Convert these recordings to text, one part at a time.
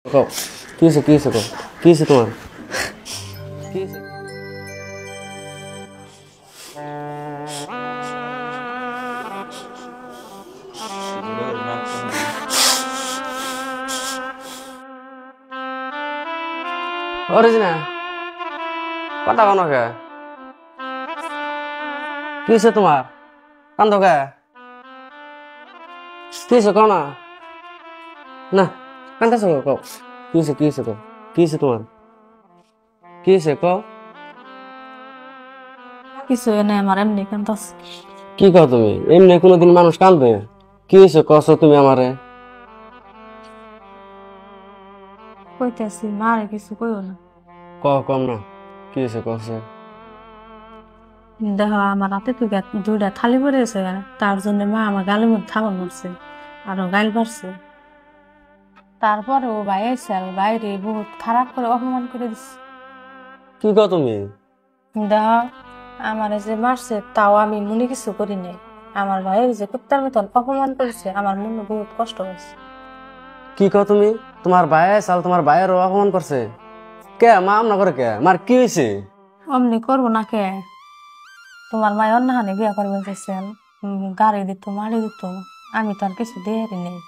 কও কি হইছে কও কি হইছে তোমার কি হইছে অরিজিনা কথা কোন কে কি হইছে তোমার কান্দো কে কি হইছে কও না না কান্দাছো কও কি হইছে কও কি হইছে তোমার কি হইছে কও কিছু নাই আমার এমনি কান্দাস কি কও তুমি এমনি কোনদিন মানুষ কান্দে কি হইছে কছো তুমি আমারে কইতেছি মারে কিছু কইও না কম না কি হইছে কছে দেখ আমার রাতে তুই দুইটা থালি পরে আছে তার জন্য মা আমার গালের মধ্যে থাবা মারছে আরো গাইল পারছে তারপরে ও ভাই আইসে আর বাইরে বহুত খারাপ করে অপমান করে দিচ্ছে কি কও তুমি দেখ আমার যে মারছে তাও আমি মনে কিছু করি নাই আমার ভাইয়ের যে কুত্তার মতন অপমান করেছে আমার মনে বহুত কষ্ট হয়েছে কি কও তুমি তোমার ভাই সাল তোমার ভাইয়ের অপমান করছে কে মা আমনা করে কে মার কি হইছে অমনি করবো না কে তোমার মায় অন্য হানে বিয়া করবেন চাইছেন গাড়ি দিত মারি দিত আমি তো আর কিছু দেয়ারি নেই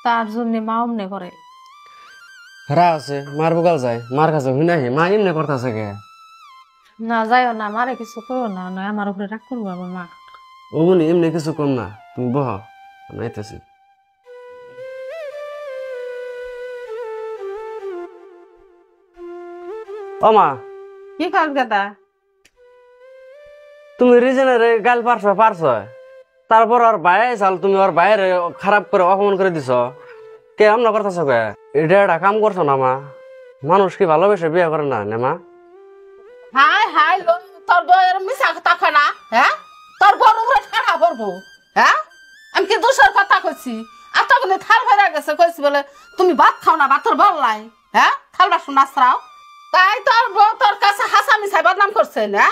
তার জন্য মা অমনি করে রা আছে মার বুকাল যায় মার কাছে হই নাই মা এমনি করতেছে কে না যাইও না মারে কিছু করো না নয় আমার উপরে রাগ করবো আমার মা ও মনি এমনি কিছু কম না তুমি বহ আমি আইতেছি ও মা কি কাজ গাদা তুমি রিজনের গাল পারছো তারপর আর ভাই চাল তুমি ওর বাইরে খারাপ করে অপমান করে দিছ কে আমনা করতেছ কে এটা একটা কাম করছো না মা মানুষ কি ভালোবেসে বিয়ে করে না নে মা হাই হাই তোর বউয়ের মিশা কথা কয় না হ্যাঁ তোর বউর উপরে ঠাড়া পড়বো হ্যাঁ আমি কি দোষের কথা কইছি আর তখন থাল ভরে গেছে কইছি বলে তুমি ভাত খাও না ভাতের বললাই হ্যাঁ থাল বাসন নাচরাও তাই তোর বউ তোর কাছে হাসা মিশাই বদনাম করছে না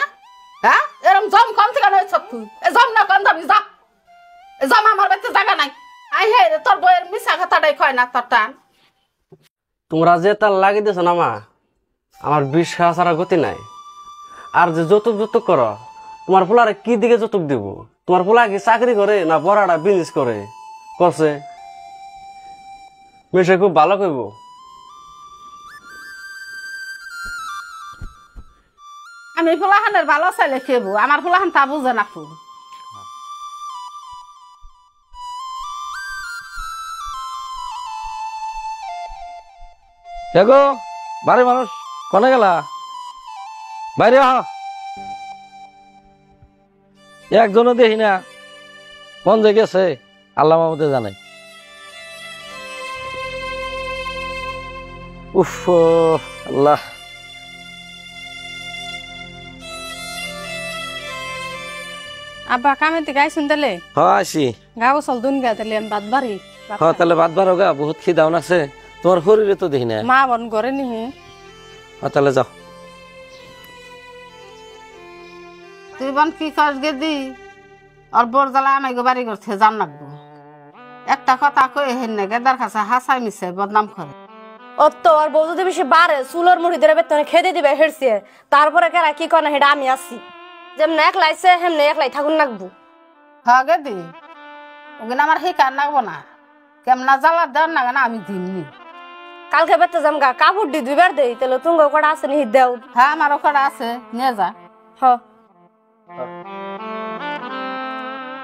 হ্যাঁ এরকম জম কম থেকে নয় তুই এ জম না কম দাবি যা এ জম আমার বাড়িতে জায়গা নাই আই হে তোর বউয়ের মিশা কথাটাই কয় না তোর টান তোমরা যে তার লাগিয়ে দিছো না মা আমার বিশ্বাস আর গতি নাই আর যে যৌতুক করো তোমার পোলারে কি দিকে যৌতুক দিব তোমার পোলা কি চাকরি করে না বড়াটা বিজনেস করে করছে মেশে খুব ভালো কইব আমি ফুলাহানের ভালো চাইলে খেবো আমার ফুলাহান তা বুঝে না খুব দেখো বাড়ির মানুষ কনে গেলা বাইরে আহ একজনও দেখি না মন যে গেছে আল্লাহ মাহমুদে জানে উফ আল্লাহ আব্বা কামে থেকে আইসুন তাহলে হ্যাঁ আসি গা বসল দুন গা তাহলে আমি বাদ বাড়ি হ্যাঁ তাহলে বাদ বারো গা বহুত খিদাও আছে তোমার শরীরে তো দেখি না মা বন করে নিহি হ্যাঁ তাহলে যাও তুই বোন কি কর গেদি ওর বোর জ্বালা আমি বাড়ি করছে জান রাখবো একটা কথা কই হেন না গেদার কাছে হাসাই মিশে বদনাম করে ও তো আর বউ যদি বেশি বাড়ে চুলোর মুড়ি ধরে বেতনে খেতে দিবে হেরছে তারপরে কেরা কি করে হেটা আমি আসি যেমন একলাইছে হেমনে একলাই থাকুন লাগবো হ্যাঁ গেদি ওগুলো আমার সেই কার নাগবো না কেমনা জ্বালা দেন না না আমি দিমনি কালকে বেতে যাম গা কাপড় দি দুইবার দেই তাহলে তুঙ্গ কটা আছে নি দেও হ্যাঁ আমার ওখানে আছে নিয়ে যা হ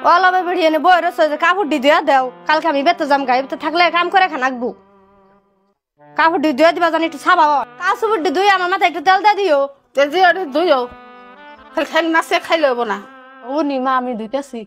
ওলাবে বেরিয়ে নে বই রসে যে কাপড় দি দুয়া দেও কালকে আমি বেতে যাম গা বেতে থাকলে কাম করে খানাকবো কাপড় দি দুয়া দিবা জানি একটু ছাবা কাপড় দি দুই আমার মাথায় একটু তেল দিয়ে দিও তেজি ওটি দুইও খালি খালি নাচে খাই লব না ও নি মা আমি দুইতেছি